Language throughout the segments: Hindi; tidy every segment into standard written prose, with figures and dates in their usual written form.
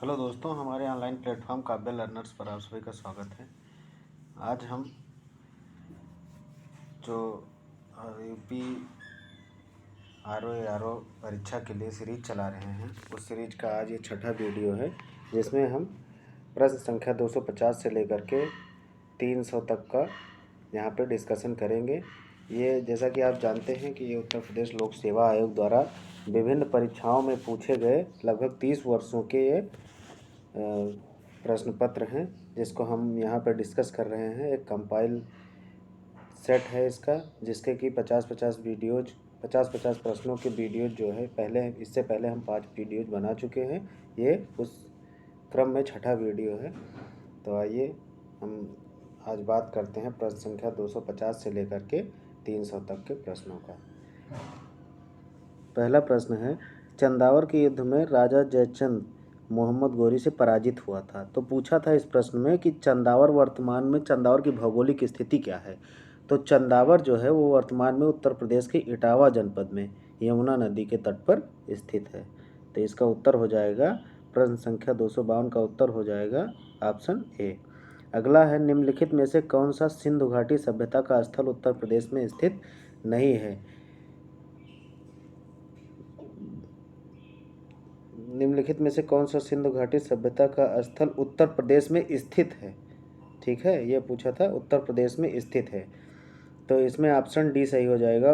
हेलो दोस्तों, हमारे ऑनलाइन प्लेटफॉर्म काव्य लर्नर्स पर आप सभी का स्वागत है। आज हम जो यूपी आर ओ परीक्षा के लिए सीरीज चला रहे हैं, उस सीरीज का आज ये छठा वीडियो है, जिसमें हम प्रश्न संख्या 250 से लेकर के 300 तक का यहाँ पे डिस्कशन करेंगे। ये जैसा कि आप जानते हैं कि ये उत्तर प्रदेश लोक सेवा आयोग द्वारा विभिन्न परीक्षाओं में पूछे गए लगभग 30 वर्षों के ये प्रश्न पत्र हैं, जिसको हम यहाँ पर डिस्कस कर रहे हैं। एक कंपाइल सेट है इसका, जिसके कि 50-50 प्रश्नों के वीडियोज जो है इससे पहले हम 5 वीडियोज बना चुके हैं। ये उस क्रम में छठा वीडियो है। तो आइए हम आज बात करते हैं प्रश्न संख्या 250 से लेकर के 300 तक के प्रश्नों का। पहला प्रश्न है, चंदावर के युद्ध में राजा जयचंद मोहम्मद गोरी से पराजित हुआ था। तो पूछा था इस प्रश्न में कि चंदावर वर्तमान में चंदावर की भौगोलिक स्थिति क्या है। तो चंदावर जो है वो वर्तमान में उत्तर प्रदेश के इटावा जनपद में यमुना नदी के तट पर स्थित है। तो इसका उत्तर हो जाएगा, प्रश्न संख्या 252 का उत्तर हो जाएगा ऑप्शन ए। अगला है, निम्नलिखित में से कौन सा सिंधु घाटी सभ्यता का स्थल उत्तर प्रदेश में स्थित नहीं है। निम्नलिखित में से कौन सा सिंधु घाटी सभ्यता का स्थल उत्तर प्रदेश में स्थित है। ठीक है, ये पूछा था, उत्तर प्रदेश में स्थित है। तो इसमें ऑप्शन डी सही हो जाएगा,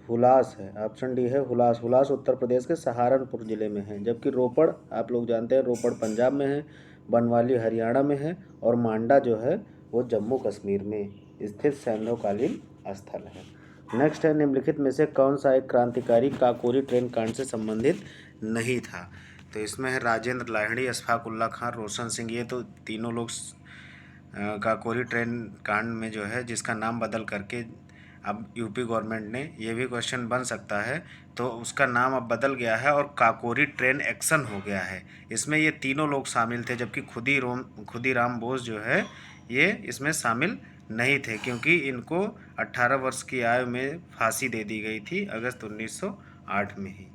हुलास है। ऑप्शन डी है हुलास। हुलास उत्तर प्रदेश के सहारनपुर जिले में है, जबकि रोपड़ आप लोग जानते हैं रोपड़ पंजाब में है, बनवाली हरियाणा में है, और मांडा जो है वो जम्मू कश्मीर में स्थित सैन्यकालीन स्थल है। नेक्स्ट है, निम्नलिखित में से कौन सा एक क्रांतिकारी काकोरी ट्रेन कांड से संबंधित नहीं था। तो इसमें है राजेंद्र लाहिड़ी, अशफाक उल्ला खान, रोशन सिंह। ये तो तीनों लोग काकोरी ट्रेन कांड में जो है जिसका नाम बदल करके अब यूपी गवर्नमेंट ने, ये भी क्वेश्चन बन सकता है, तो उसका नाम अब बदल गया है और काकोरी ट्रेन एक्शन हो गया है। इसमें ये तीनों लोग शामिल थे, जबकि खुदीराम बोस जो है ये इसमें शामिल नहीं थे, क्योंकि इनको 18 वर्ष की आयु में फांसी दे दी गई थी अगस्त 1908 में ही।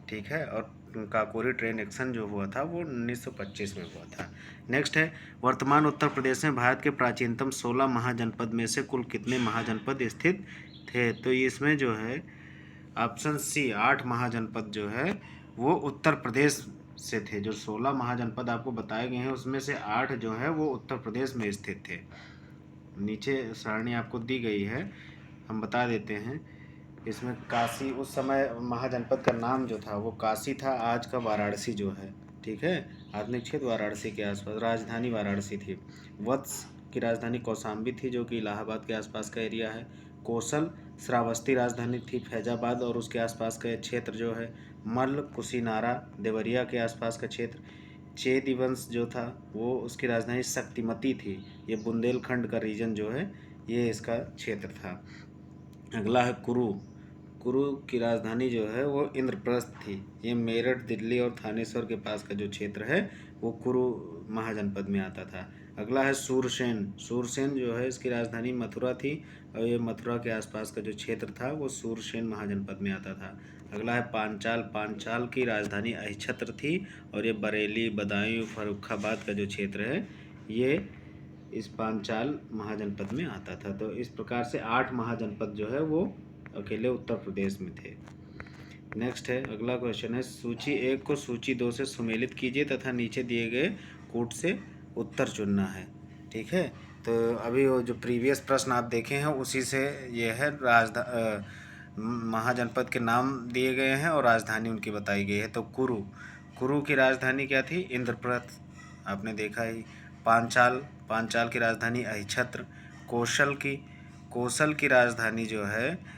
ठीक है, और काकोरी ट्रेन एक्शन जो हुआ था वो 1925 में हुआ था। नेक्स्ट है, वर्तमान उत्तर प्रदेश में भारत के प्राचीनतम 16 महाजनपद में से कुल कितने महाजनपद स्थित थे। तो इसमें जो है ऑप्शन सी 8 महाजनपद जो है वो उत्तर प्रदेश से थे। जो 16 महाजनपद आपको बताए गए हैं उसमें से 8 जो है वो उत्तर प्रदेश में स्थित थे। नीचे सारणी आपको दी गई है, हम बता देते हैं। इसमें काशी, उस समय महाजनपद का नाम जो था वो काशी था, आज का वाराणसी जो है। ठीक है, आधुनिक क्षेत्र वाराणसी के आसपास, राजधानी वाराणसी थी। वत्स की राजधानी कौशाम्बी थी, जो कि इलाहाबाद के आसपास का एरिया है। कौशल श्रावस्ती राजधानी थी, फैजाबाद और उसके आसपास का क्षेत्र जो है। मल्ल कुशीनारा देवरिया के आसपास का क्षेत्र। चेदी वंश जो था वो उसकी राजधानी शक्तिमती थी। ये बुंदेलखंड का रीजन जो है ये इसका क्षेत्र था। अगला है कुरु। कुरु की राजधानी जो है वो इंद्रप्रस्थ थी। ये मेरठ, दिल्ली और थानेश्वर के पास का जो क्षेत्र है वो कुरु महाजनपद में आता था। अगला है सूरसेन। सूरसेन जो है इसकी राजधानी मथुरा थी, और ये मथुरा के आसपास का जो क्षेत्र था वो सूरसेन महाजनपद में आता था। अगला है पांचाल। पांचाल की राजधानी अहिछत्र थी, और ये बरेली, बदायूं, फर्रुखाबाद का जो क्षेत्र है ये इस पांचाल महाजनपद में आता था। तो इस प्रकार से 8 महाजनपद जो है वो अकेले उत्तर प्रदेश में थे। नेक्स्ट है, अगला क्वेश्चन है, सूची 1 को सूची 2 से सुमेलित कीजिए तथा नीचे दिए गए कूट से उत्तर चुनना है। ठीक है, तो अभी वो जो प्रीवियस प्रश्न आप देखे हैं उसी से ये है। महाजनपद के नाम दिए गए हैं और राजधानी उनकी बताई गई है। तो कुरु की राजधानी क्या थी, इंद्रप्रस्थ, आपने देखा ही। पांचाल की राजधानी अहिछत्र। कौशल की राजधानी जो है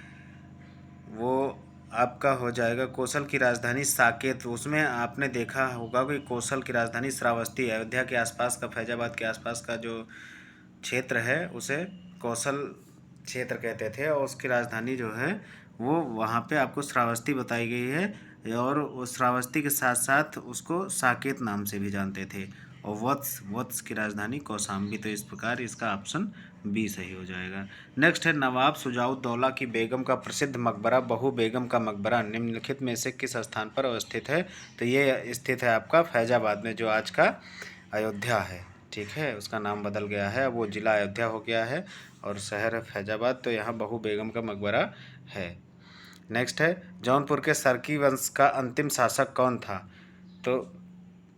वो आपका हो जाएगा, कौशल की राजधानी साकेत। उसमें आपने देखा होगा कि कौशल की राजधानी श्रावस्ती, अयोध्या के आसपास का, फैजाबाद के आसपास का जो क्षेत्र है उसे कौशल क्षेत्र कहते थे, और उसकी राजधानी जो है वो वहाँ पे आपको श्रावस्ती बताई गई है, और उस श्रावस्ती के साथ साथ उसको साकेत नाम से भी जानते थे। और वत्स की राजधानी कौशाम्बी। तो इस प्रकार इसका ऑप्शन बी सही हो जाएगा। नेक्स्ट है नवाब शुजाउद्दौला की बेगम का प्रसिद्ध मकबरा बहू बेगम का मकबरा निम्नलिखित में से किस स्थान पर अवस्थित है? तो ये स्थित है आपका फैजाबाद में, जो आज का अयोध्या है। ठीक है, उसका नाम बदल गया है, अब वो ज़िला अयोध्या हो गया है और शहर है फैजाबाद। तो यहाँ बहू बेगम का मकबरा है। नेक्स्ट है जौनपुर के सरकी वंश का अंतिम शासक कौन था? तो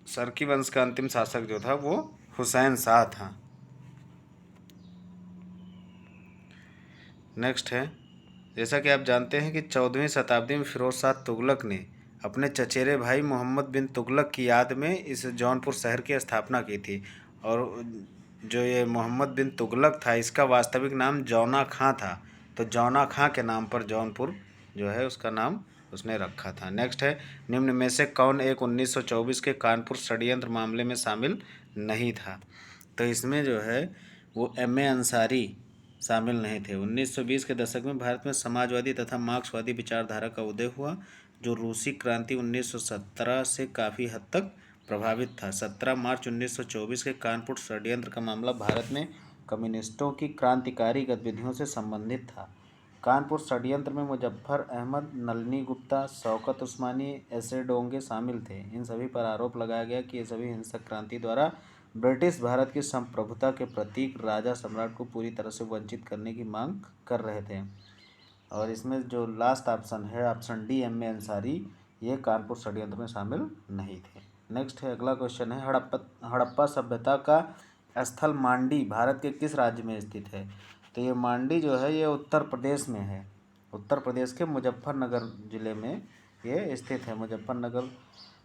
सरकी वंश का अंतिम शासक जो था वो हुसैन शाह था। नेक्स्ट है, जैसा कि आप जानते हैं कि 14वीं शताब्दी में फिरोज शाह तुगलक ने अपने चचेरे भाई मोहम्मद बिन तुगलक की याद में इस जौनपुर शहर की स्थापना की थी। और जो ये मोहम्मद बिन तुगलक था, इसका वास्तविक नाम जौना खां था। तो जौना खां के नाम पर जौनपुर जो है उसका नाम उसने रखा था। नेक्स्ट है निम्न में से कौन एक 1924 के कानपुर षड्यंत्र मामले में शामिल नहीं था? तो इसमें जो है वो M.A. अंसारी शामिल नहीं थे। 1920 के दशक में भारत में समाजवादी तथा मार्क्सवादी विचारधारा का उदय हुआ, जो रूसी क्रांति 1917 से काफ़ी हद तक प्रभावित था। 17 मार्च 1924 के कानपुर षड्यंत्र का मामला भारत में कम्युनिस्टों की क्रांतिकारी गतिविधियों से संबंधित था। कानपुर षड्यंत्र में मुजफ्फर अहमद, नलिनी गुप्ता, शौकत उस्मानी, एस.ए. डोंगे शामिल थे। इन सभी पर आरोप लगाया गया कि ये सभी हिंसक क्रांति द्वारा ब्रिटिश भारत की संप्रभुता के प्रतीक राजा सम्राट को पूरी तरह से वंचित करने की मांग कर रहे थे। और इसमें जो लास्ट ऑप्शन है, ऑप्शन डी, M.A. अंसारी, ये कानपुर षड्यंत्र में शामिल नहीं थे। नेक्स्ट है, अगला क्वेश्चन है हड़प्पा सभ्यता का स्थल मांडी भारत के किस राज्य में स्थित है? तो ये मांडी जो है ये उत्तर प्रदेश में है। उत्तर प्रदेश के मुजफ्फरनगर जिले में ये स्थित है। मुजफ्फरनगर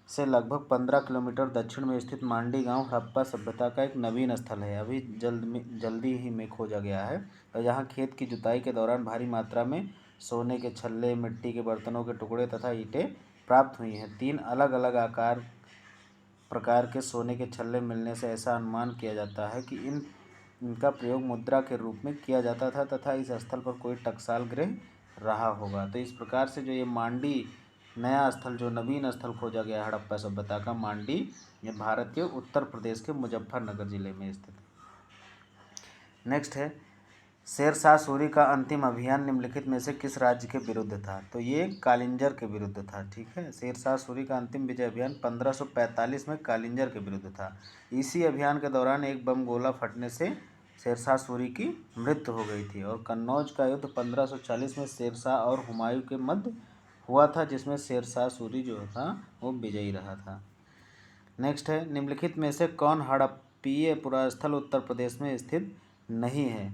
से लगभग 15 किलोमीटर दक्षिण में स्थित मांडी गांव हड़प्पा सभ्यता का एक नवीन स्थल है। अभी जल्दी ही में खोजा गया है और यहाँ खेत की जुताई के दौरान भारी मात्रा में सोने के छल्ले, मिट्टी के बर्तनों के टुकड़े तथा ईंटें प्राप्त हुई हैं। 3 अलग अलग प्रकार के सोने के छल्ले मिलने से ऐसा अनुमान किया जाता है कि इनका प्रयोग मुद्रा के रूप में किया जाता था तथा इस स्थल पर कोई टकसाल गृह रहा होगा। तो इस प्रकार से जो ये मांडी नया स्थल, जो नवीन स्थल खोजा गया है हड़प्पा सभ्यता का, मांडी, ये भारत के उत्तर प्रदेश के मुजफ्फरनगर जिले में स्थित है। नेक्स्ट है शेर शाह सूरी का अंतिम अभियान निम्नलिखित में से किस राज्य के विरुद्ध था? तो ये कालिंजर के विरुद्ध था। ठीक है, शेर शाह सूरी का अंतिम विजय अभियान 1545 में कालिंजर के विरुद्ध था। इसी अभियान के दौरान एक बम गोला फटने से शेर शाह सूरी की मृत्यु हो गई थी। और कन्नौज का युद्ध 1540 में शेर शाह और हुमायूं के मध्य हुआ था, जिसमें शेर शाह सूरी जो था वो विजयी रहा था। नेक्स्ट है निम्नलिखित में से कौन हड़प्पीय पुरास्थल उत्तर प्रदेश में स्थित नहीं है?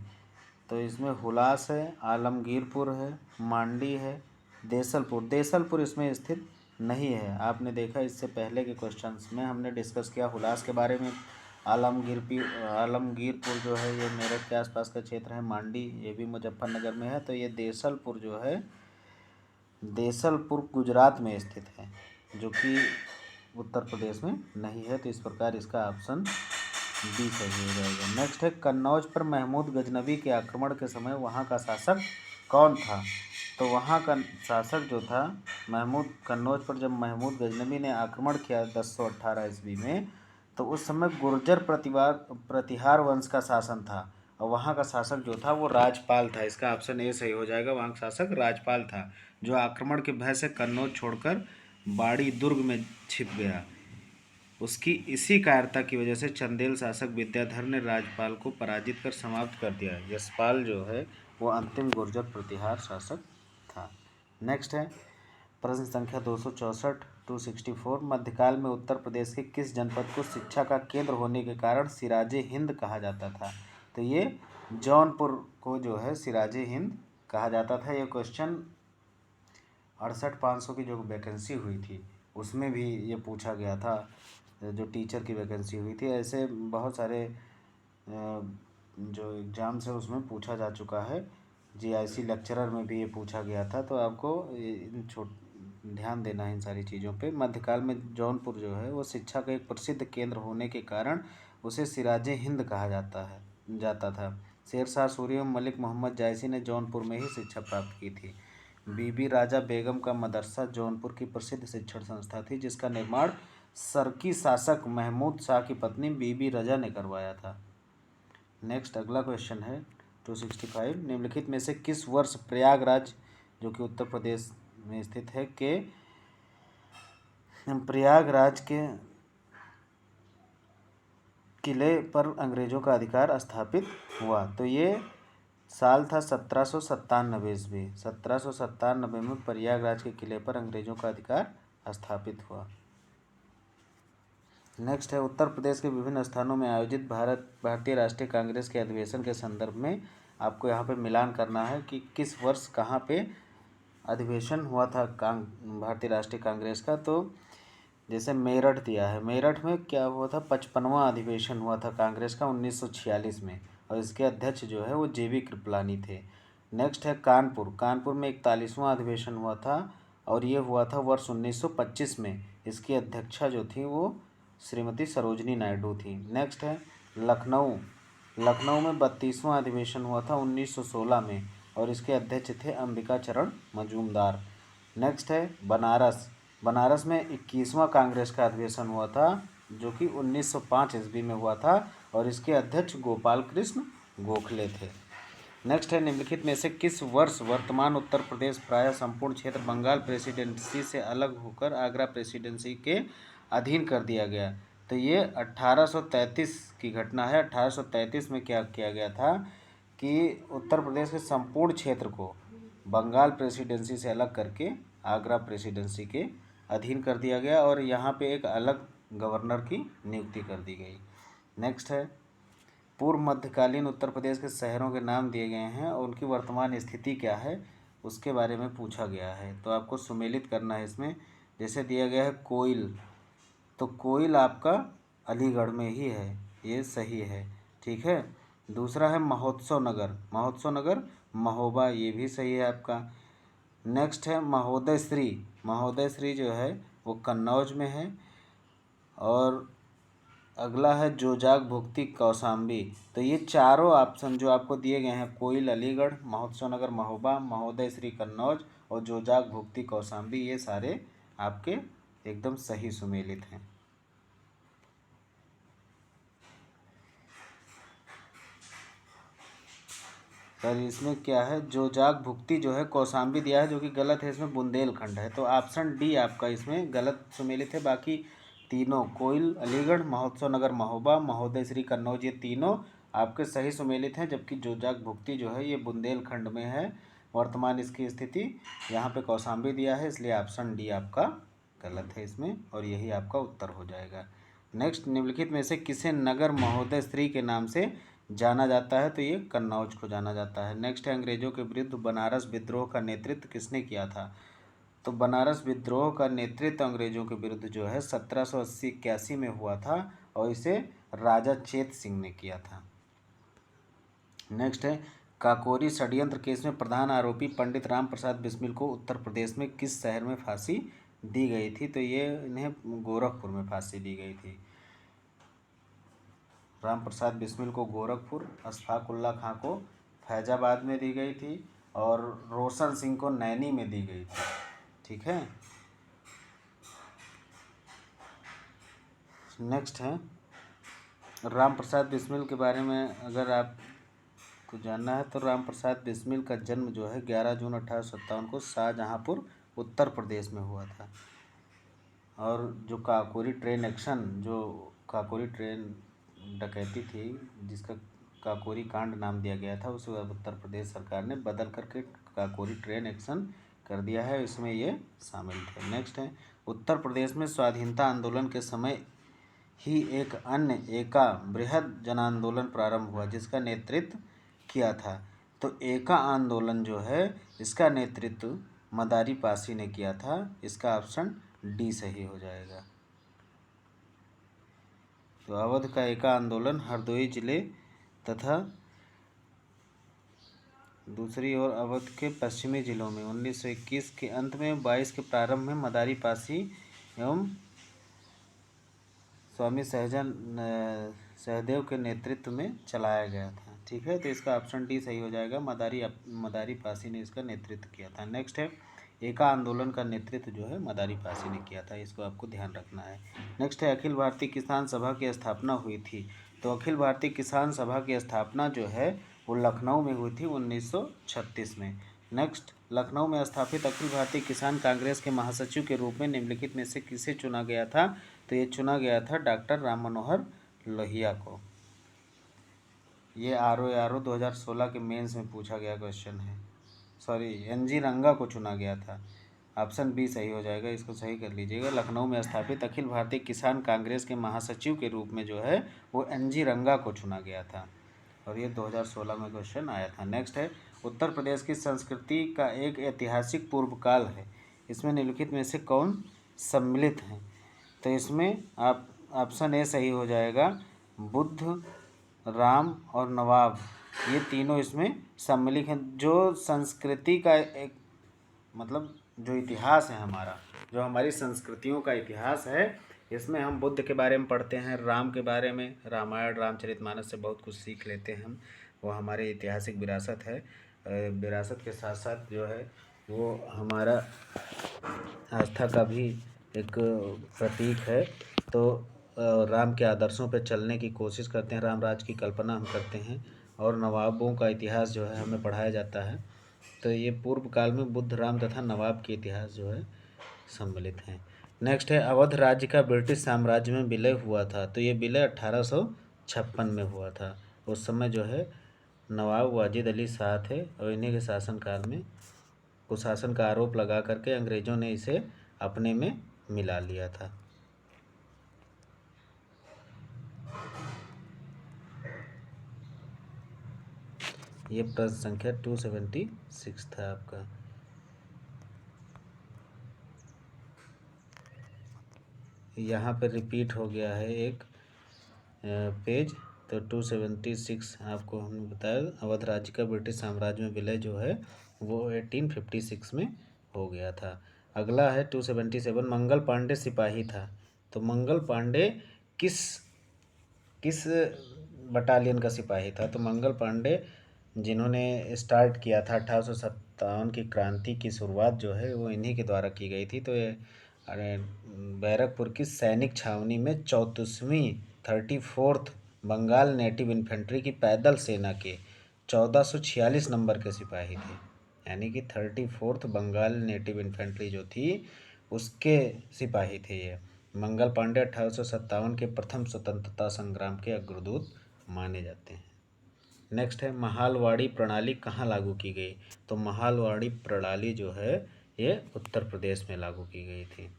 तो इसमें हुलास है, आलमगीरपुर है, मांडी है, देसलपुर इसमें स्थित नहीं है। आपने देखा इससे पहले के क्वेश्चंस में हमने डिस्कस किया हुलास के बारे में। आलमगीरपुर जो है ये मेरठ के आसपास का क्षेत्र है। मांडी ये भी मुजफ्फरनगर में है। तो ये देसलपुर जो है, देसलपुर गुजरात में स्थित है, जो कि उत्तर प्रदेश में नहीं है। तो इस प्रकार इसका ऑप्शन बी सही हो जाएगा। नेक्स्ट है कन्नौज पर महमूद गजनबी के आक्रमण के समय वहाँ का शासक कौन था? तो वहाँ का शासक जो था कन्नौज पर जब महमूद गजनबी ने आक्रमण किया 1018 ईस्वी में, तो उस समय गुर्जर प्रतिहार वंश का शासन था और वहाँ का शासक जो था वो राजपाल था। इसका ऑप्शन ए सही हो जाएगा। वहाँ का शासक राजपाल था, जो आक्रमण के भय से कन्नौज छोड़कर बाड़ी दुर्ग में छिप गया। उसकी इसी कायरता की वजह से चंदेल शासक विद्याधर ने राजपाल को पराजित कर समाप्त कर दिया। यशपाल जो है वो अंतिम गुर्जर प्रतिहार शासक था। नेक्स्ट है प्रश्न संख्या 264 264 मध्यकाल में उत्तर प्रदेश के किस जनपद को शिक्षा का केंद्र होने के कारण सिराजे हिंद कहा जाता था? तो ये जौनपुर को जो है सिराजे हिंद कहा जाता था। ये क्वेश्चन 68,500 की जो वैकेंसी हुई थी उसमें भी ये पूछा गया था, जो टीचर की वैकेंसी हुई थी। ऐसे बहुत सारे जो एग्ज़ाम्स है उसमें पूछा जा चुका है। GIC लेक्चरर में भी ये पूछा गया था। तो आपको ध्यान देना है इन सारी चीज़ों पे। मध्यकाल में जौनपुर जो है वो शिक्षा का एक प्रसिद्ध केंद्र होने के कारण उसे सिराजे हिंद कहा जाता था। शेर शाह सूरी एवं मलिक मोहम्मद जायसी ने जौनपुर में ही शिक्षा प्राप्त की थी। बीबी राजा बेगम का मदरसा जौनपुर की प्रसिद्ध शिक्षण संस्था थी, जिसका निर्माण सरकी शासक महमूद शाह की पत्नी बीबी रजा ने करवाया था। नेक्स्ट अगला क्वेश्चन है 265। निम्नलिखित में से किस वर्ष प्रयागराज, जो कि उत्तर प्रदेश में स्थित है, के प्रयागराज के किले पर अंग्रेजों का अधिकार स्थापित हुआ? तो ये साल था 1797 ईस्वी। 1797 में प्रयागराज के किले पर अंग्रेजों का अधिकार स्थापित हुआ। नेक्स्ट है, उत्तर प्रदेश के विभिन्न स्थानों में आयोजित भारतीय राष्ट्रीय कांग्रेस के अधिवेशन के संदर्भ में आपको यहाँ पे मिलान करना है कि किस वर्ष कहाँ पे अधिवेशन हुआ था भारतीय राष्ट्रीय कांग्रेस का। तो जैसे मेरठ दिया है, मेरठ में क्या हुआ था, 55वां अधिवेशन हुआ था कांग्रेस का 1946 में, और इसके अध्यक्ष जो है वो JV कृपलानी थे। नेक्स्ट है कानपुर, कानपुर में 41वां अधिवेशन हुआ था और ये हुआ था वर्ष 1925 में। इसकी अध्यक्षा जो थी वो श्रीमती सरोजनी नायडू थी। नेक्स्ट है लखनऊ, लखनऊ में 32वां अधिवेशन हुआ था 1916 में और इसके अध्यक्ष थे अंबिका चरण मजूमदार। नेक्स्ट है बनारस, बनारस में 21वां कांग्रेस का अधिवेशन हुआ था जो कि 1905 ईस्वी में हुआ था और इसके अध्यक्ष गोपाल कृष्ण गोखले थे। नेक्स्ट है, निम्नलिखित में से किस वर्ष वर्तमान उत्तर प्रदेश प्रायः संपूर्ण क्षेत्र बंगाल प्रेसिडेंसी से अलग होकर आगरा प्रेसिडेंसी के अधीन कर दिया गया? तो ये 1833 की घटना है। 1833 में क्या किया गया था कि उत्तर प्रदेश के संपूर्ण क्षेत्र को बंगाल प्रेसिडेंसी से अलग करके आगरा प्रेसिडेंसी के अधीन कर दिया गया और यहाँ पे एक अलग गवर्नर की नियुक्ति कर दी गई। नेक्स्ट है, पूर्व मध्यकालीन उत्तर प्रदेश के शहरों के नाम दिए गए हैं और उनकी वर्तमान स्थिति क्या है उसके बारे में पूछा गया है। तो आपको सुमेलित करना है इसमें। जैसे दिया गया है कोइल, तो कोइल आपका अलीगढ़ में ही है, ये सही है। ठीक है। दूसरा है महोत्सव नगर, महोत्सव नगर महोबा, ये भी सही है आपका। नेक्स्ट है महोदय श्री, महोदय श्री जो है वो कन्नौज में है। और अगला है जोजाक भुक्ति कौशाम्बी। तो ये चारों ऑप्शन जो आपको दिए गए हैं, कोइल अलीगढ़, महोत्सव नगर महोबा, महोदय श्री कन्नौज और जोजाक भुक्ति कौशाम्बी, ये सारे आपके एकदम सही सुमेलित हैं। सर इसमें क्या है, जोजाक भुक्ति जो है कौशाम्बी दिया है जो कि गलत है, इसमें बुंदेलखंड है। तो ऑप्शन डी आपका इसमें गलत सुमेलित है। बाकी तीनों कोइल अलीगढ़, महोत्सव नगर महोबा, महोदय श्री कन्नौज, ये तीनों आपके सही सुमेलित हैं। जबकि जोजाक भुक्ति जो है ये बुंदेलखंड में है वर्तमान इसकी स्थिति, यहाँ पे कौशाम्बी दिया है, इसलिए ऑप्शन डी आपका गलत है इसमें और यही आपका उत्तर हो जाएगा। नेक्स्ट, निम्नलिखित में से किसे नगर महोदय श्री के नाम से जाना जाता है? तो ये कन्नौज को जाना जाता है। नेक्स्ट है, अंग्रेजों के विरुद्ध बनारस विद्रोह का नेतृत्व किसने किया था? तो बनारस विद्रोह का नेतृत्व अंग्रेजों के विरुद्ध जो है 1780-81 में हुआ था और इसे राजा चेत सिंह ने किया था। नेक्स्ट है, काकोरी षड्यंत्र केस में प्रधान आरोपी पंडित राम प्रसाद बिस्मिल को उत्तर प्रदेश में किस शहर में फांसी दी गई थी? तो ये इन्हें गोरखपुर में फांसी दी गई थी। राम प्रसाद बिस्मिल को गोरखपुर, अशफाक उल्ला खां को फैजाबाद में दी गई थी और रोशन सिंह को नैनी में दी गई थी। ठीक है। नेक्स्ट है, राम प्रसाद बिस्मिल के बारे में अगर आपको जानना है तो राम प्रसाद बिस्मिल का जन्म जो है 11 जून 1857 को शाहजहाँपुर उत्तर प्रदेश में हुआ था। और जो काकोरी ट्रेन एक्शन, जो काकोरी ट्रेन डकैती थी जिसका काकोरी कांड नाम दिया गया था, उसे उत्तर प्रदेश सरकार ने बदल करके काकोरी ट्रेन एक्शन कर दिया है, इसमें ये शामिल थे। नेक्स्ट है, उत्तर प्रदेश में स्वाधीनता आंदोलन के समय ही एक अन्य एका बृहद जन आंदोलन प्रारंभ हुआ जिसका नेतृत्व किया था। तो एका आंदोलन जो है इसका नेतृत्व मदारी पासी ने किया था, इसका ऑप्शन डी सही हो जाएगा। तो अवध का एका आंदोलन हरदोई जिले तथा दूसरी ओर अवध के पश्चिमी जिलों में 1921 के अंत में 22 के प्रारंभ में मदारी पासी एवं स्वामी सहदेव के नेतृत्व में चलाया गया था। ठीक है, तो इसका ऑप्शन डी सही हो जाएगा, मदारी पासी ने इसका नेतृत्व किया था। नेक्स्ट है, एका आंदोलन का नेतृत्व जो है मदारी पासी ने किया था, इसको आपको ध्यान रखना है। नेक्स्ट है, अखिल भारतीय किसान सभा की स्थापना हुई थी। तो अखिल भारतीय किसान सभा की स्थापना जो है वो लखनऊ में हुई थी 1936 में। नेक्स्ट, लखनऊ में स्थापित अखिल भारतीय किसान कांग्रेस के महासचिव के रूप में निम्नलिखित में से किसे चुना गया था? तो ये चुना गया था डॉक्टर राम मनोहर लोहिया को। ये RO 2016 के मेंस में पूछा गया क्वेश्चन है। सॉरी, NG रंगा को चुना गया था। ऑप्शन बी सही हो जाएगा, इसको सही कर लीजिएगा। लखनऊ में स्थापित अखिल भारतीय किसान कांग्रेस के महासचिव के रूप में जो है वो NG रंगा को चुना गया था, और ये 2016 में क्वेश्चन आया था। नेक्स्ट है, उत्तर प्रदेश की संस्कृति का एक ऐतिहासिक पूर्व काल है, इसमें निम्नलिखित में से कौन सम्मिलित हैं? तो इसमें आप ऑप्शन ए सही हो जाएगा, बुद्ध, राम और नवाब, ये तीनों इसमें सम्मिलित हैं। जो संस्कृति का एक मतलब जो इतिहास है हमारा, जो हमारी संस्कृतियों का इतिहास है, इसमें हम बुद्ध के बारे में पढ़ते हैं, राम के बारे में, रामायण रामचरितमानस से बहुत कुछ सीख लेते हैं हम, वो हमारी ऐतिहासिक विरासत है। विरासत के साथ साथ जो है वो हमारा आस्था का भी एक प्रतीक है। तो राम के आदर्शों पर चलने की कोशिश करते हैं, राम राज्य की कल्पना हम करते हैं, और नवाबों का इतिहास जो है हमें पढ़ाया जाता है। तो ये पूर्व काल में बुद्ध, राम तथा नवाब के इतिहास जो है सम्मिलित हैं। नेक्स्ट है, अवध राज्य का ब्रिटिश साम्राज्य में विलय हुआ था। तो ये विलय 1856 में हुआ था। उस समय जो है नवाब वाजिद अली शाह थे, और इन्हीं के शासनकाल में कुशासन का आरोप लगा करके अंग्रेज़ों ने इसे अपने में मिला लिया था। ये प्रश्न संख्या 276 था आपका। यहाँ पर रिपीट हो गया है एक पेज, तो 276 आपको हमने बताया। अवध राज्य का ब्रिटिश साम्राज्य में विलय जो है वो 1856 में हो गया था। अगला है 277, मंगल पांडे सिपाही था। तो मंगल पांडे किस किस बटालियन का सिपाही था? तो मंगल पांडे जिन्होंने स्टार्ट किया था 1857 की क्रांति की शुरुआत जो है वो इन्हीं के द्वारा की गई थी। तो ये बैरकपुर की सैनिक छावनी में 34वीं 34th बंगाल नेटिव इन्फेंट्री की पैदल सेना के 1446 नंबर के सिपाही थे, यानी कि 34th बंगाल नेटिव इन्फेंट्री जो थी उसके सिपाही थे ये। मंगल पांडे 1857 के प्रथम स्वतंत्रता संग्राम के अग्रदूत माने जाते हैं। नेक्स्ट है, महालवाड़ी प्रणाली कहाँ लागू की गई? तो महालवाड़ी प्रणाली जो है ये उत्तर प्रदेश में लागू की गई थी।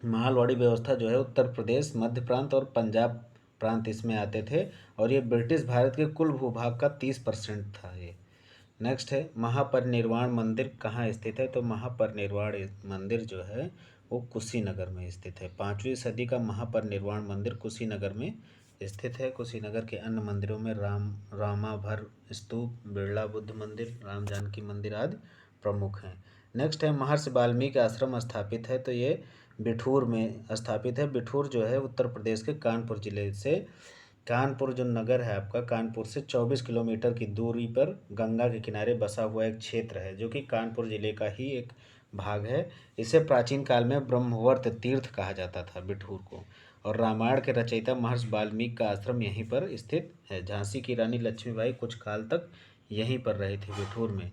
महालवाड़ी व्यवस्था जो है उत्तर प्रदेश, मध्य प्रांत और पंजाब प्रांत इसमें आते थे, और ये ब्रिटिश भारत के कुल भूभाग का 30% था ये। नेक्स्ट है, महापरिनिर्वाण मंदिर कहाँ स्थित है? तो महापरिनिर्वाण मंदिर जो है वो कुशीनगर में स्थित है। 5वीं सदी का महापरिनिर्वाण मंदिर कुशीनगर में स्थित है। कुशीनगर के अन्य मंदिरों में रामाभर स्तूप, बिरला बुद्ध मंदिर, राम जानकी मंदिर आदि प्रमुख हैं। नेक्स्ट है, महर्षि वाल्मीकि आश्रम स्थापित है। तो ये बिठूर में स्थापित है। बिठूर जो है उत्तर प्रदेश के कानपुर जिले से, कानपुर जो नगर है आपका, कानपुर से 24 किलोमीटर की दूरी पर गंगा के किनारे बसा हुआ एक क्षेत्र है, जो कि कानपुर जिले का ही एक भाग है। इसे प्राचीन काल में ब्रह्मवर्त तीर्थ कहा जाता था बिठूर को, और रामायण के रचयिता महर्षि वाल्मीकि का आश्रम यहीं पर स्थित है। झांसी की रानी लक्ष्मीबाई कुछ काल तक यहीं पर रहे थे बिठूर में।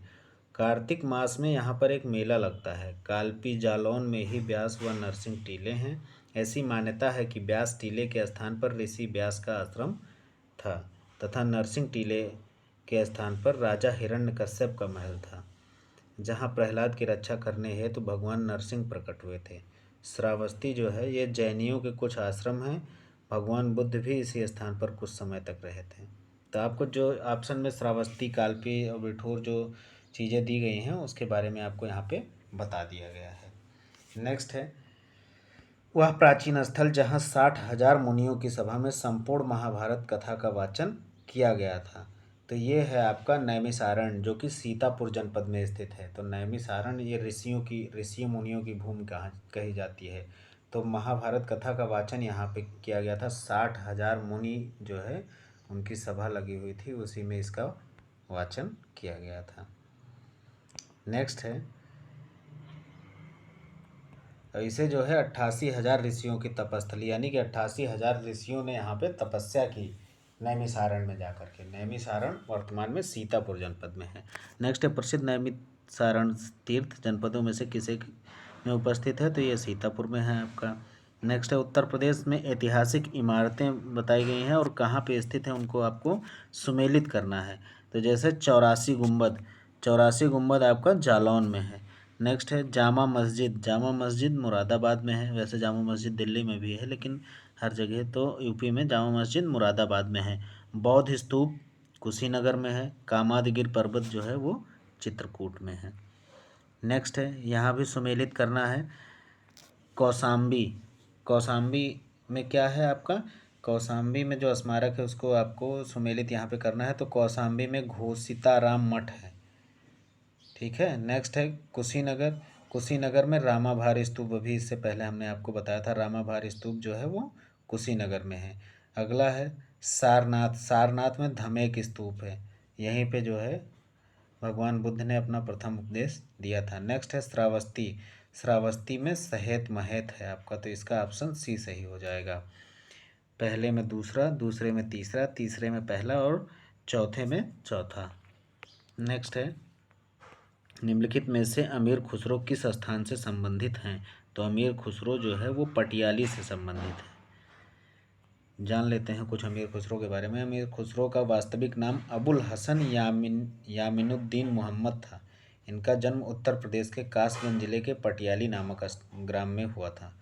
कार्तिक मास में यहाँ पर एक मेला लगता है। कालपी जालौन में ही व्यास व नरसिंह टीले हैं। ऐसी मान्यता है कि व्यास टीले के स्थान पर ऋषि व्यास का आश्रम था, तथा नरसिंह टीले के स्थान पर राजा हिरण्यकश्यप का महल था, जहाँ प्रहलाद की रक्षा करने हेतु भगवान नरसिंह प्रकट हुए थे। श्रावस्ती जो है ये जैनियों के कुछ आश्रम हैं। भगवान बुद्ध भी इसी स्थान पर कुछ समय तक रहे थे। तो आपको जो ऑप्शन में श्रावस्ती, कालपी और बिठूर जो चीज़ें दी गई हैं उसके बारे में आपको यहाँ पे बता दिया गया है। नेक्स्ट है, वह प्राचीन स्थल जहाँ 60,000 मुनियों की सभा में संपूर्ण महाभारत कथा का वाचन किया गया था। तो ये है आपका नैमिषारण्य, जो कि सीतापुर जनपद में स्थित है। तो नैमिषारण्य ये ऋषि मुनियों की भूमि कही जाती है। तो महाभारत कथा का वाचन यहाँ पे किया गया था। 60,000 मुनि जो है उनकी सभा लगी हुई थी, उसी में इसका वाचन किया गया था। नेक्स्ट है, इसे जो है 88,000 ऋषियों की तपस्थली, यानी कि 88,000 ऋषियों ने यहाँ पे तपस्या की नैमिसारण में जा कर के। नैमिसारण वर्तमान में सीतापुर जनपद में है। नेक्स्ट है प्रसिद्ध नैमिसारण तीर्थ जनपदों में से किसे में उपस्थित है, तो ये सीतापुर में है आपका। नेक्स्ट है उत्तर प्रदेश में ऐतिहासिक इमारतें बताई गई हैं और कहाँ पे स्थित हैं उनको आपको सुमेलित करना है। तो जैसे 84 गुंबद, 84 गुंबद आपका जालौन में है। नेक्स्ट है जामा मस्जिद, जामा मस्जिद मुरादाबाद में है। वैसे जामा मस्जिद दिल्ली में भी है, लेकिन हर जगह तो यूपी में जामा मस्जिद मुरादाबाद में है। बौद्ध स्तूप कुशीनगर में है। कामादगिर पर्वत जो है वो चित्रकूट में है। नेक्स्ट है यहाँ भी सुमेलित करना है कौसाम्बी। कौसाम्बी में क्या है आपका, कौसाम्बी में जो स्मारक है उसको आपको सुमेलित यहाँ पे करना है। तो कौसाम्बी में घोषिताराम मठ है, ठीक है। नेक्स्ट है कुशीनगर, कुशीनगर में रामाभार स्तूप, अभी इससे पहले हमने आपको बताया था रामाभार स्तूप जो है वो कुशीनगर में है। अगला है सारनाथ, सारनाथ में धमेक स्तूप है, यहीं पे जो है भगवान बुद्ध ने अपना प्रथम उपदेश दिया था। नेक्स्ट है श्रावस्ती, श्रावस्ती में सहेत महेत है आपका, तो इसका ऑप्शन सी सही हो जाएगा। पहले में दूसरा, दूसरे में तीसरा, तीसरे में पहला और चौथे में चौथा। नेक्स्ट है निम्नलिखित में से अमीर खुसरो किस स्थान से संबंधित हैं, तो अमीर खुसरो जो है वो पटियाली से संबंधित है। जान लेते हैं कुछ अमीर खुसरो के बारे में। अमीर खुसरो का वास्तविक नाम अबुल हसन यामिनुद्दीन मोहम्मद था। इनका जन्म उत्तर प्रदेश के कासगंज जिले के पटियाली नामक ग्राम में हुआ था।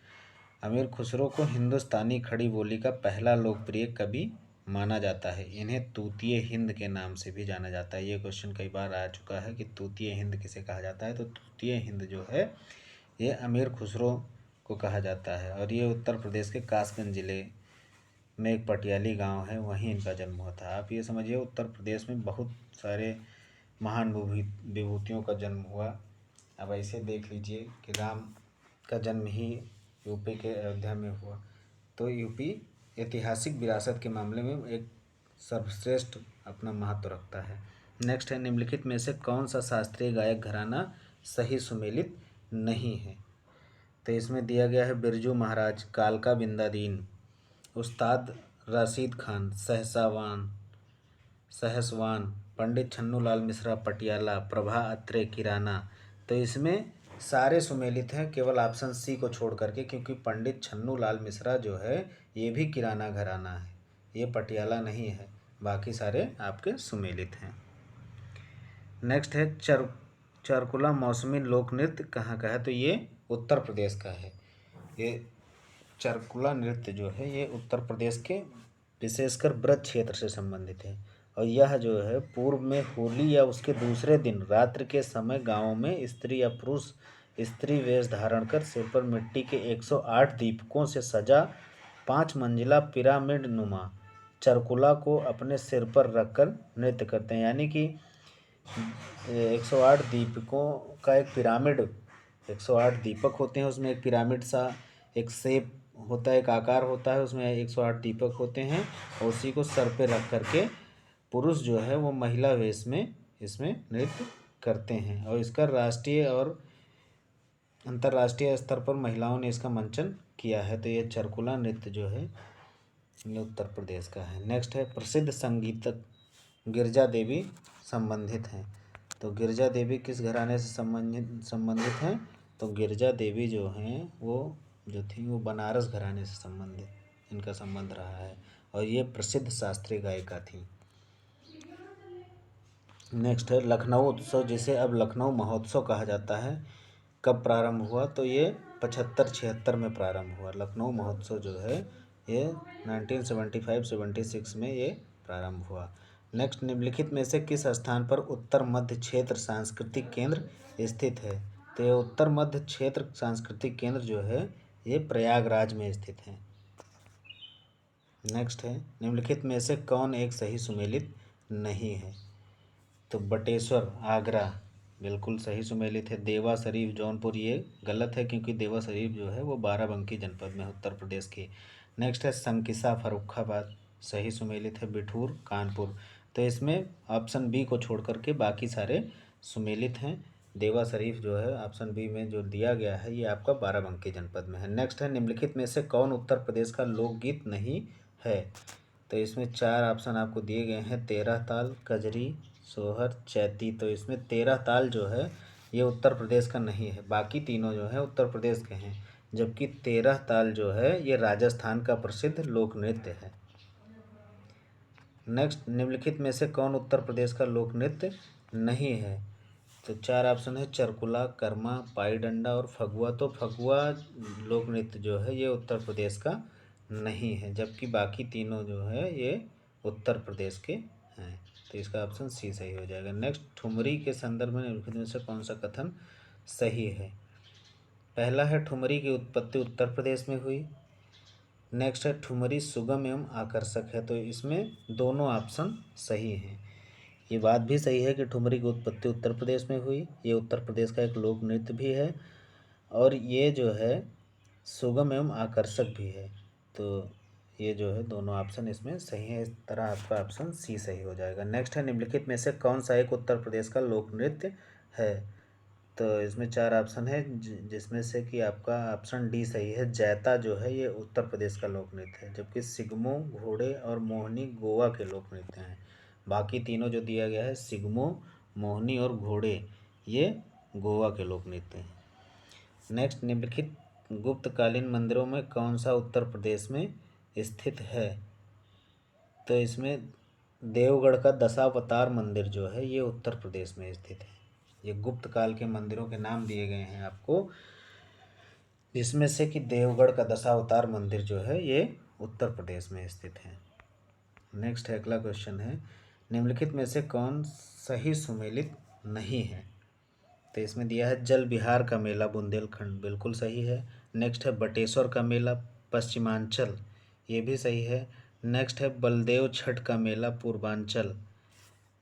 अमीर खुसरो को हिंदुस्तानी खड़ी बोली का पहला लोकप्रिय कवि माना जाता है। इन्हें तूतीय हिंद के नाम से भी जाना जाता है। ये क्वेश्चन कई बार आ चुका है कि तूतीय हिंद किसे कहा जाता है, तो तूतीय हिंद जो है ये अमीर खुसरो को कहा जाता है। और ये उत्तर प्रदेश के कासगंज जिले में एक पटियाली गांव है, वहीं इनका जन्म हुआ था। आप ये समझिए उत्तर प्रदेश में बहुत सारे महान विभूतियों का जन्म हुआ। अब ऐसे देख लीजिए कि राम का जन्म ही यूपी के अयोध्या में हुआ, तो यूपी ऐतिहासिक विरासत के मामले में एक सर्वश्रेष्ठ अपना महत्व रखता है। नेक्स्ट है निम्नलिखित में से कौन सा शास्त्रीय गायक घराना सही सुमेलित नहीं है, तो इसमें दिया गया है बिरजू महाराज, कालका बिंदादीन, उस्ताद राशिद खान, सहसवान, पंडित छन्नूलाल मिश्रा पटियाला, प्रभा अत्रे किराना। तो इसमें सारे सुमेलित हैं केवल ऑप्शन सी को छोड़ करके, क्योंकि पंडित छन्नूलाल मिश्रा जो है ये भी किराना घराना है, ये पटियाला नहीं है। बाकी सारे आपके सुमेलित हैं। नेक्स्ट है चरकुला मौसमी लोक नृत्य कहाँ का है, तो ये उत्तर प्रदेश का है। ये चरकुला नृत्य जो है ये उत्तर प्रदेश के विशेषकर ब्रज क्षेत्र से संबंधित है। और यह जो है पूर्व में होली या उसके दूसरे दिन रात्रि के समय गाँव में स्त्री या पुरुष स्त्री वेश धारण कर सिर पर मिट्टी के 108 दीपकों से सजा 5 मंजिला पिरामिड नुमा चरकुला को अपने सिर पर रखकर नृत्य करते हैं। यानी कि 108 दीपकों का एक पिरामिड, 108 दीपक होते हैं, उसमें एक पिरामिड सा एक शेप होता है, एक आकार होता है, उसमें 108 दीपक होते हैं और उसी को सर पे रख करके पुरुष जो है वो महिला वेश में इसमें नृत्य करते हैं। और इसका राष्ट्रीय और अंतर्राष्ट्रीय स्तर पर महिलाओं ने इसका मंचन किया है। तो ये चरकुला नृत्य जो है ये उत्तर प्रदेश का है। नेक्स्ट है प्रसिद्ध संगीतक गिरजा देवी संबंधित हैं, तो गिरजा देवी किस घराने से संबंधित हैं, तो गिरजा देवी जो हैं वो जो थी वो बनारस घराने से संबंधित इनका संबंध रहा है और ये प्रसिद्ध शास्त्रीय गायिका थी। नेक्स्ट है लखनऊ उत्सव, जिसे अब लखनऊ महोत्सव कहा जाता है, कब प्रारंभ हुआ, तो ये 75-76 में प्रारंभ हुआ। लखनऊ महोत्सव जो है ये 1975-76 में ये प्रारंभ हुआ। नेक्स्ट निम्नलिखित में से किस स्थान पर उत्तर मध्य क्षेत्र सांस्कृतिक केंद्र स्थित है, तो ये उत्तर मध्य क्षेत्र सांस्कृतिक केंद्र जो है ये प्रयागराज में स्थित है। नेक्स्ट है निम्नलिखित में से कौन एक सही सुमेलित नहीं है, तो बटेश्वर आगरा बिल्कुल सही सुमेलित है। देवा शरीफ जौनपुर ये गलत है, क्योंकि देवा शरीफ जो है वो बाराबंकी जनपद में उत्तर प्रदेश की। नेक्स्ट है संकिसा फर्रुखाबाद सही सुमेलित है। बिठूर कानपुर, तो इसमें ऑप्शन बी को छोड़ करके बाकी सारे सुमेलित हैं। देवा शरीफ जो है ऑप्शन बी में जो दिया गया है ये आपका बाराबंकी जनपद में है। नेक्स्ट है निम्नलिखित में से कौन उत्तर प्रदेश का लोकगीत नहीं है, तो इसमें 4 ऑप्शन आपको दिए गए हैं, 13 ताल, कजरी, सोहर, चैती। तो इसमें 13 ताल जो है ये उत्तर प्रदेश का नहीं है, बाकी तीनों जो है उत्तर प्रदेश के हैं, जबकि 13 ताल जो है ये राजस्थान का प्रसिद्ध लोक नृत्य है। नेक्स्ट, निम्नलिखित में से कौन उत्तर प्रदेश का लोक नृत्य नहीं है? तो 4 ऑप्शन है, चरकुला, कर्मा, पाई डंडा और फगुआ। तो फगुआ लोक नृत्य जो है ये उत्तर प्रदेश का नहीं है, जबकि बाकी तीनों जो है ये उत्तर प्रदेश के हैं। तो इसका ऑप्शन सी सही हो जाएगा। नेक्स्ट, ठुमरी के संदर्भ में निम्नलिखित में से कौन सा कथन सही है? पहला है, ठुमरी की उत्पत्ति उत्तर प्रदेश में हुई। नेक्स्ट है, ठुमरी सुगम एवं आकर्षक है। तो इसमें दोनों ऑप्शन सही हैं। ये बात भी सही है कि ठुमरी की उत्पत्ति उत्तर प्रदेश में हुई, ये उत्तर प्रदेश का एक लोक नृत्य भी है, और ये जो है सुगम एवं आकर्षक भी है। तो ये जो है दोनों ऑप्शन इसमें सही है। इस तरह आपका ऑप्शन सी सही हो जाएगा। नेक्स्ट है, निम्नलिखित में से कौन सा एक उत्तर प्रदेश का लोक नृत्य है? तो इसमें 4 ऑप्शन है, जिसमें से कि आपका ऑप्शन डी सही है। जैता जो है ये उत्तर प्रदेश का लोक नृत्य है, जबकि सिगमो, घोड़े और मोहनी गोवा के लोक नृत्य हैं। बाकी तीनों जो दिया गया है, सिगमो, मोहनी और घोड़े, ये गोवा के लोक नृत्य हैं। नेक्स्ट, निम्नलिखित गुप्तकालीन मंदिरों में कौन सा उत्तर प्रदेश में स्थित है? तो इसमें देवगढ़ का दशावतार मंदिर जो है ये उत्तर प्रदेश में स्थित है। ये गुप्त काल के मंदिरों के नाम दिए गए हैं आपको, जिसमें से कि देवगढ़ का दशावतार मंदिर जो है ये उत्तर प्रदेश में स्थित है। नेक्स्ट है, अगला क्वेश्चन है, निम्नलिखित में से कौन सही सुमेलित नहीं है? तो इसमें दिया है, जल विहार का मेला बुंदेलखंड, बिल्कुल सही है। नेक्स्ट है, बटेश्वर का मेला पश्चिमांचल, ये भी सही है। नेक्स्ट है, बलदेव छठ का मेला पूर्वांचल,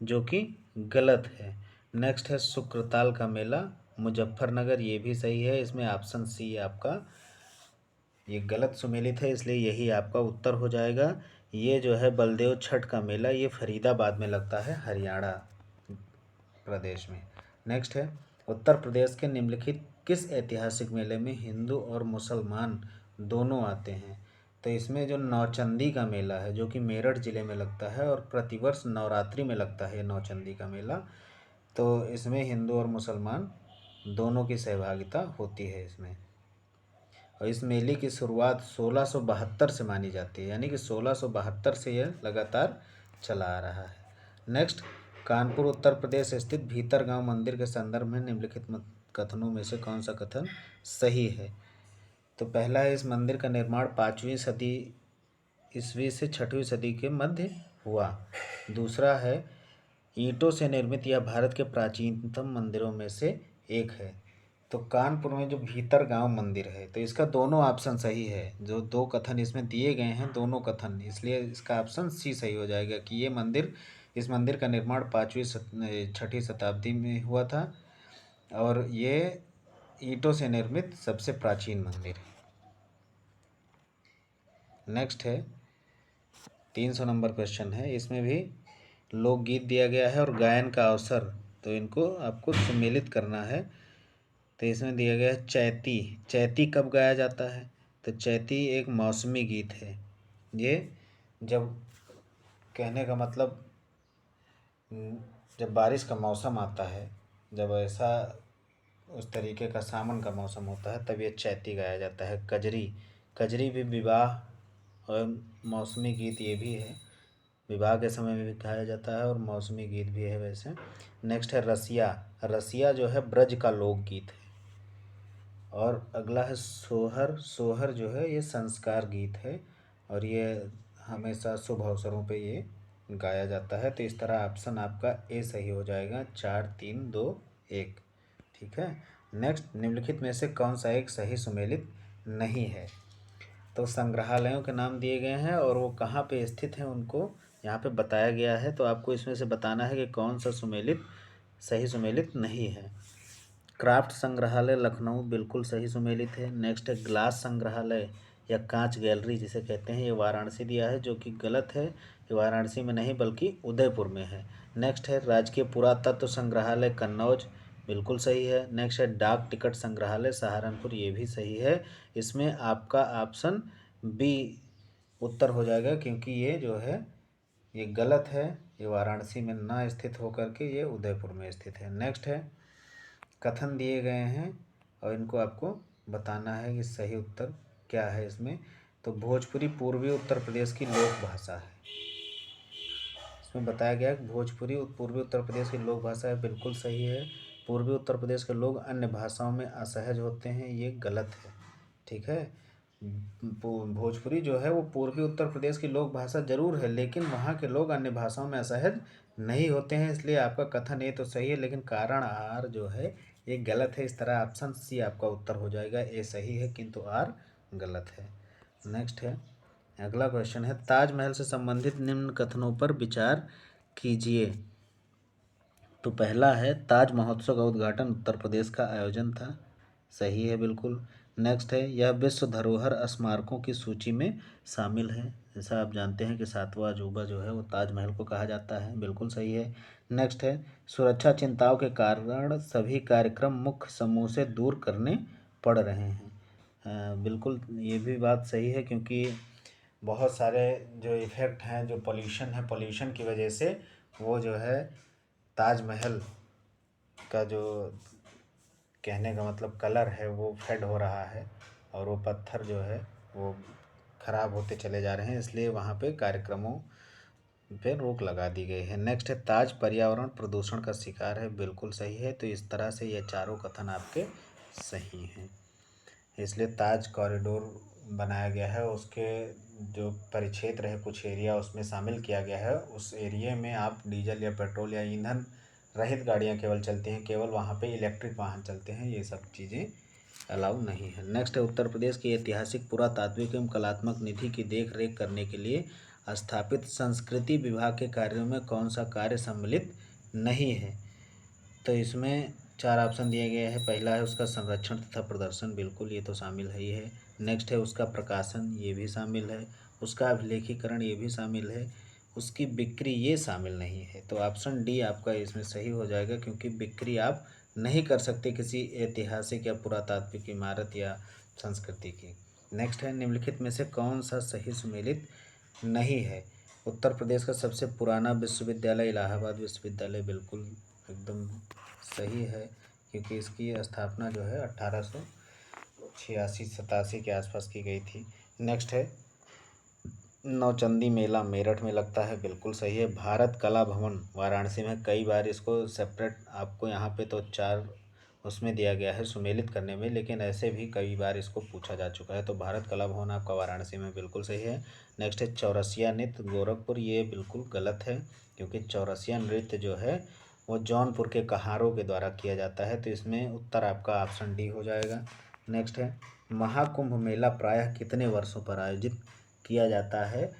जो कि गलत है। नेक्स्ट है, शुक्रताल का मेला मुजफ्फरनगर, ये भी सही है। इसमें ऑप्शन सी आपका ये गलत सुमेलित है, इसलिए यही आपका उत्तर हो जाएगा। ये जो है बलदेव छठ का मेला ये फरीदाबाद में लगता है, हरियाणा प्रदेश में। नेक्स्ट है, उत्तर प्रदेश के निम्नलिखित किस ऐतिहासिक मेले में हिंदू और मुसलमान दोनों आते हैं? तो इसमें जो नौचंदी का मेला है, जो कि मेरठ ज़िले में लगता है और प्रतिवर्ष नवरात्रि में लगता है नौचंदी का मेला, तो इसमें हिंदू और मुसलमान दोनों की सहभागिता होती है इसमें। और इस मेले की शुरुआत 1672 से मानी जाती है, यानी कि 1672 से यह लगातार चला आ रहा है। नेक्स्ट, कानपुर उत्तर प्रदेश स्थित भीतरगांव मंदिर के संदर्भ में निम्नलिखित कथनों में से कौन सा कथन सही है? तो पहला है, इस मंदिर का निर्माण 5वीं सदी ईस्वी से 6वीं सदी के मध्य हुआ। दूसरा है, ईंटों से निर्मित यह भारत के प्राचीनतम मंदिरों में से एक है। तो कानपुर में जो भीतर गांव मंदिर है, तो इसका दोनों ऑप्शन सही है। जो दो कथन इसमें दिए गए हैं, दोनों कथन, इसलिए इसका ऑप्शन सी सही हो जाएगा कि ये मंदिर, इस मंदिर का निर्माण 5वीं-6वीं शताब्दी में हुआ था, और ये ईंटों से निर्मित सबसे प्राचीन मंदिर है। नेक्स्ट है, 300 नंबर क्वेश्चन है। इसमें भी लोकगीत दिया गया है और गायन का अवसर, तो इनको आपको सम्मिलित करना है। तो इसमें दिया गया है, चैती। चैती कब गाया जाता है? तो चैती एक मौसमी गीत है। ये जब, कहने का मतलब, जब बारिश का मौसम आता है, जब ऐसा उस तरीके का सावन का मौसम होता है, तब ये चैती गाया जाता है। कजरी, कजरी भी विवाह और मौसमी गीत ये भी है, विवाह के समय में भी गाया जाता है और मौसमी गीत भी है वैसे। नेक्स्ट है, रसिया। रसिया जो है ब्रज का लोकगीत है। और अगला है, सोहर। सोहर जो है ये संस्कार गीत है, और ये हमेशा शुभ अवसरों पे ये गाया जाता है। तो इस तरह ऑप्शन आपका ए सही हो जाएगा, 4, 3, 2, 1। ठीक है। नेक्स्ट, निम्नलिखित में से कौन सा एक सही सुमेलित नहीं है? तो संग्रहालयों के नाम दिए गए हैं और वो कहाँ पे स्थित हैं उनको यहाँ पे बताया गया है। तो आपको इसमें से बताना है कि कौन सा सही सुमेलित नहीं है। क्राफ्ट संग्रहालय लखनऊ बिल्कुल सही सुमेलित है। नेक्स्ट है, ग्लास संग्रहालय या कांच गैलरी जिसे कहते हैं, ये वाराणसी दिया है, जो कि गलत है। ये वाराणसी में नहीं बल्कि उदयपुर में है। नेक्स्ट है, राजकीय पुरातत्व संग्रहालय कन्नौज, बिल्कुल सही है। नेक्स्ट है, डाक टिकट संग्रहालय सहारनपुर, ये भी सही है। इसमें आपका ऑप्शन बी उत्तर हो जाएगा, क्योंकि ये जो है ये गलत है। ये वाराणसी में ना स्थित होकर के ये उदयपुर में स्थित है। नेक्स्ट है, कथन दिए गए हैं और इनको आपको बताना है कि सही उत्तर क्या है इसमें। तो भोजपुरी पूर्वी उत्तर प्रदेश की लोक भाषा है। इसमें बताया गया है कि भोजपुरी पूर्वी उत्तर प्रदेश की लोक भाषा है, बिल्कुल सही है। पूर्वी उत्तर प्रदेश के लोग अन्य भाषाओं में असहज होते हैं, ये गलत है। ठीक है, भोजपुरी जो है वो पूर्वी उत्तर प्रदेश की लोक भाषा जरूर है, लेकिन वहाँ के लोग अन्य भाषाओं में असहज नहीं होते हैं, इसलिए आपका कथन ए तो सही है, लेकिन कारण आर जो है ये गलत है। इस तरह ऑप्शन सी आपका उत्तर हो जाएगा। ए सही है किंतु आर गलत है। नेक्स्ट है, अगला क्वेश्चन है, ताजमहल से संबंधित निम्न कथनों पर विचार कीजिए। तो पहला है, ताज महोत्सव का उद्घाटन उत्तर प्रदेश का आयोजन था। सही है बिल्कुल। नेक्स्ट है, यह विश्व धरोहर स्मारकों की सूची में शामिल है। जैसा आप जानते हैं कि सातवां अजूबा जो है वो ताजमहल को कहा जाता है, बिल्कुल सही है। नेक्स्ट है, सुरक्षा चिंताओं के कारण सभी कार्यक्रम मुख्य समूह से दूर करने पड़ रहे हैं। बिल्कुल ये भी बात सही है, क्योंकि बहुत सारे जो इफ़ेक्ट हैं, जो पोल्यूशन है, पोल्यूशन की वजह से वो जो है ताजमहल का जो कहने का मतलब कलर है वो फेड हो रहा है और वो पत्थर जो है वो ख़राब होते चले जा रहे हैं, इसलिए वहाँ पे कार्यक्रमों पे रोक लगा दी गई है। नेक्स्ट है, ताज पर्यावरण प्रदूषण का शिकार है। बिल्कुल सही है। तो इस तरह से ये चारों कथन आपके सही हैं। इसलिए ताज कॉरिडोर बनाया गया है, उसके जो परिक्षेत्र है कुछ एरिया उसमें शामिल किया गया है। उस एरिया में आप डीजल या पेट्रोल या ईंधन रहित गाड़ियां केवल चलती हैं, केवल वहाँ पे इलेक्ट्रिक वाहन चलते हैं, ये सब चीज़ें अलाउ नहीं है। नेक्स्ट है, उत्तर प्रदेश की ऐतिहासिक पुरातात्विक एवं कलात्मक निधि की देख रेख करने के लिए स्थापित संस्कृति विभाग के कार्यों में कौन सा कार्य सम्मिलित नहीं है। तो इसमें चार ऑप्शन दिए गए हैं। पहला है उसका संरक्षण तथा प्रदर्शन, बिल्कुल ये तो शामिल है ही है। नेक्स्ट है उसका प्रकाशन, ये भी शामिल है। उसका अभिलेखीकरण, ये भी शामिल है। उसकी बिक्री, ये शामिल नहीं है। तो ऑप्शन डी आपका इसमें सही हो जाएगा, क्योंकि बिक्री आप नहीं कर सकते किसी ऐतिहासिक या पुरातात्विक इमारत या संस्कृति की। नेक्स्ट है, निम्नलिखित में से कौन सा सही सुमेलित नहीं है। उत्तर प्रदेश का सबसे पुराना विश्वविद्यालय इलाहाबाद विश्वविद्यालय, बिल्कुल एकदम सही है, क्योंकि इसकी स्थापना जो है 1886-87 के आसपास की गई थी। नेक्स्ट है, नौचंदी मेला मेरठ में लगता है, बिल्कुल सही है। भारत कला भवन वाराणसी में, कई बार इसको सेपरेट आपको यहाँ पे तो चार उसमें दिया गया है सुमेलित करने में, लेकिन ऐसे भी कई बार इसको पूछा जा चुका है। तो भारत कला भवन आपका वाराणसी में बिल्कुल सही है। नेक्स्ट है, चौरसिया नृत्य गोरखपुर, ये बिल्कुल गलत है, क्योंकि चौरसिया नृत्य जो है वो जौनपुर के कहारों के द्वारा किया जाता है। तो इसमें उत्तर आपका ऑप्शन डी हो जाएगा। नेक्स्ट है, महाकुंभ मेला प्रायः कितने वर्षों पर आयोजित किया जाता है।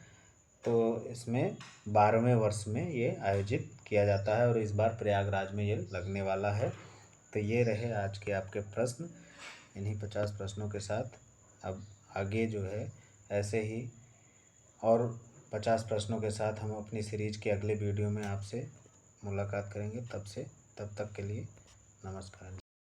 तो इसमें 12वें वर्ष में ये आयोजित किया जाता है और इस बार प्रयागराज में ये लगने वाला है। तो ये रहे आज के आपके प्रश्न। इन्हीं 50 प्रश्नों के साथ अब आगे जो है ऐसे ही और 50 प्रश्नों के साथ हम अपनी सीरीज के अगले वीडियो में आपसे मुलाकात करेंगे। तब तक के लिए नमस्कार।